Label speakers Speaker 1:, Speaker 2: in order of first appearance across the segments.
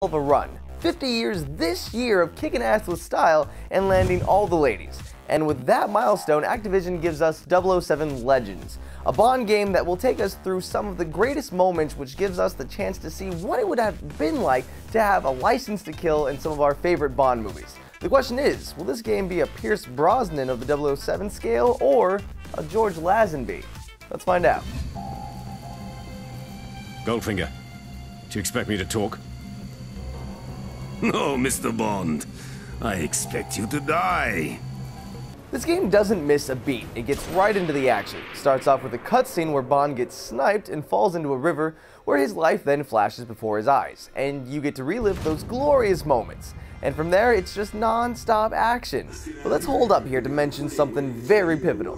Speaker 1: of a run. 50 years this year of kicking ass with style and landing all the ladies. And with that milestone, Activision gives us 007 Legends, a Bond game that will take us through some of the greatest moments, which gives us the chance to see what it would have been like to have a license to kill in some of our favorite Bond movies. The question is, will this game be a Pierce Brosnan of the 007 scale or a George Lazenby? Let's find out.
Speaker 2: Goldfinger, do you expect me to talk?
Speaker 3: No, Mr. Bond. I expect you to die.
Speaker 1: This game doesn't miss a beat. It gets right into the action. Starts off with a cutscene where Bond gets sniped and falls into a river, where his life then flashes before his eyes, and you get to relive those glorious moments. And from there, it's just non-stop action. But let's hold up here to mention something very pivotal.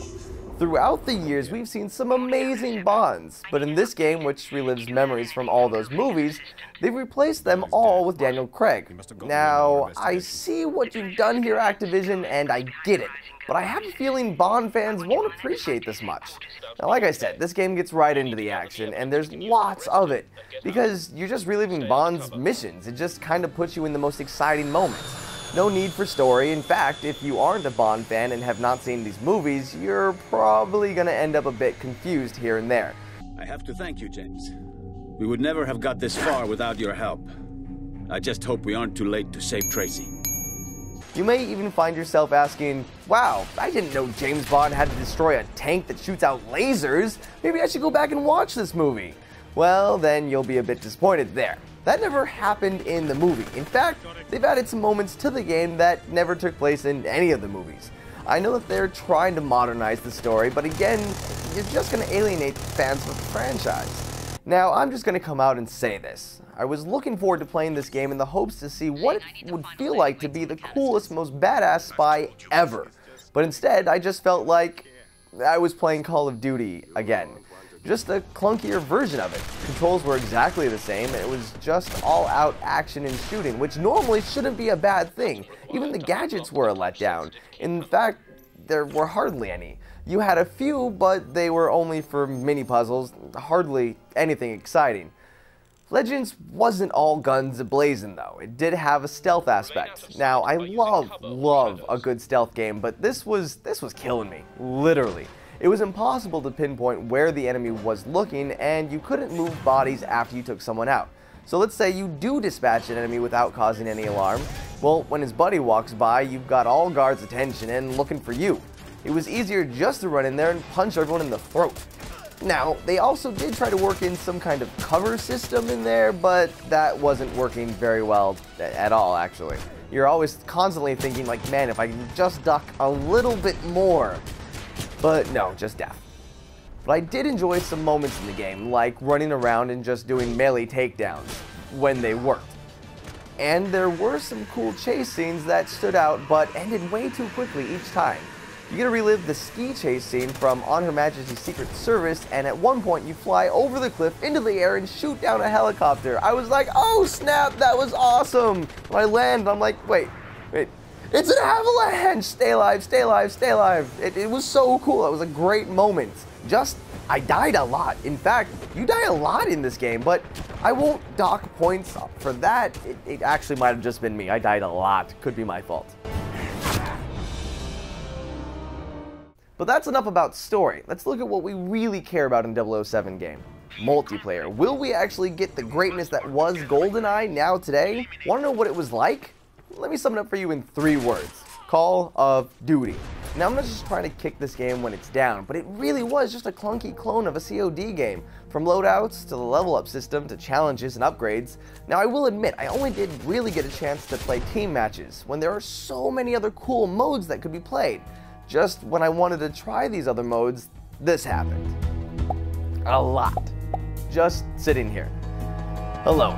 Speaker 1: Throughout the years, we've seen some amazing Bonds, but in this game, which relives memories from all those movies, they've replaced them all with Daniel Craig. Now, I see what you've done here, Activision, and I get it, but I have a feeling Bond fans won't appreciate this much. Now, like I said, this game gets right into the action, and there's lots of it, because you're just reliving Bond's missions. It just kind of puts you in the most exciting moments. No need for story. In fact, if you aren't a Bond fan and have not seen these movies, you're probably going to end up a bit confused here and there.
Speaker 4: I have to thank you, James. We would never have got this far without your help. I just hope we aren't too late to save Tracy.
Speaker 1: You may even find yourself asking, wow, I didn't know James Bond had to destroy a tank that shoots out lasers. Maybe I should go back and watch this movie. Well, then you'll be a bit disappointed there. That never happened in the movie. In fact, they've added some moments to the game that never took place in any of the movies. I know that they're trying to modernize the story, but again, you're just going to alienate fans of the franchise. Now, I'm just going to come out and say this. I was looking forward to playing this game in the hopes to see what it would feel like to be the coolest, most badass spy ever. But instead, I just felt like I was playing Call of Duty again. Just a clunkier version of it. Controls were exactly the same, and it was just all-out action and shooting, which normally shouldn't be a bad thing. Even the gadgets were a letdown. In fact, there were hardly any. You had a few, but they were only for mini-puzzles, hardly anything exciting. Legends wasn't all guns a-blazing though. It did have a stealth aspect. Now, I love a good stealth game, but this was killing me, literally. It was impossible to pinpoint where the enemy was looking, and you couldn't move bodies after you took someone out. So let's say you do dispatch an enemy without causing any alarm. Well, when his buddy walks by, you've got all guards' attention and looking for you. It was easier just to run in there and punch everyone in the throat. Now, they also did try to work in some kind of cover system in there, but that wasn't working very well at all, actually. You're always constantly thinking like, man, if I can just duck a little bit more. But no, just death. But I did enjoy some moments in the game, like running around and just doing melee takedowns, when they worked. And there were some cool chase scenes that stood out, but ended way too quickly each time. You get to relive the ski chase scene from On Her Majesty's Secret Service, and at one point you fly over the cliff into the air and shoot down a helicopter. I was like, oh snap, that was awesome! When I land, I'm like, wait. It's an avalanche! Stay alive, stay alive, stay alive. It was so cool. It was a great moment. I died a lot. In fact, you die a lot in this game, but I won't dock points for that. It actually might have just been me. I died a lot. Could be my fault. But that's enough about story. Let's look at what we really care about in 007 game. Multiplayer. Will we actually get the greatness that was GoldenEye now today? Want to know what it was like? Let me sum it up for you in 3 words. Call of Duty. Now, I'm not just trying to kick this game when it's down, but it really was just a clunky clone of a COD game. From loadouts, to the level up system, to challenges and upgrades. Now, I will admit, I only did really get a chance to play team matches, when there are so many other cool modes that could be played. Just when I wanted to try these other modes, this happened. A lot. Just sitting here. Alone.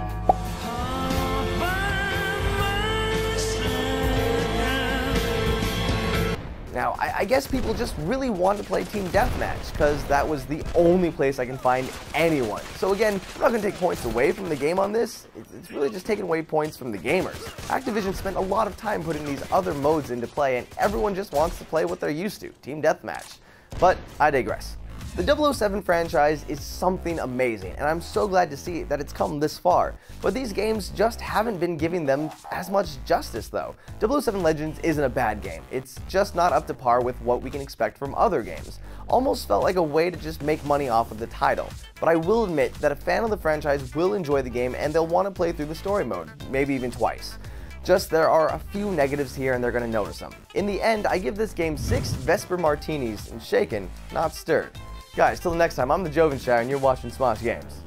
Speaker 1: Now, I guess people just really want to play Team Deathmatch, because that was the only place I can find anyone. So again, I'm not going to take points away from the game on this. It's really just taking away points from the gamers. Activision spent a lot of time putting these other modes into play, and everyone just wants to play what they're used to, Team Deathmatch. But I digress. The 007 franchise is something amazing, and I'm so glad to see that it's come this far. But these games just haven't been giving them as much justice though. 007 Legends isn't a bad game, it's just not up to par with what we can expect from other games. Almost felt like a way to just make money off of the title. But I will admit that a fan of the franchise will enjoy the game and they'll want to play through the story mode, maybe even twice. Just there are a few negatives here and they're going to notice them. In the end, I give this game 6 Vesper Martinis and shaken, not stirred. Guys, till the next time, I'm the Jovenshire and you're watching Smosh Games.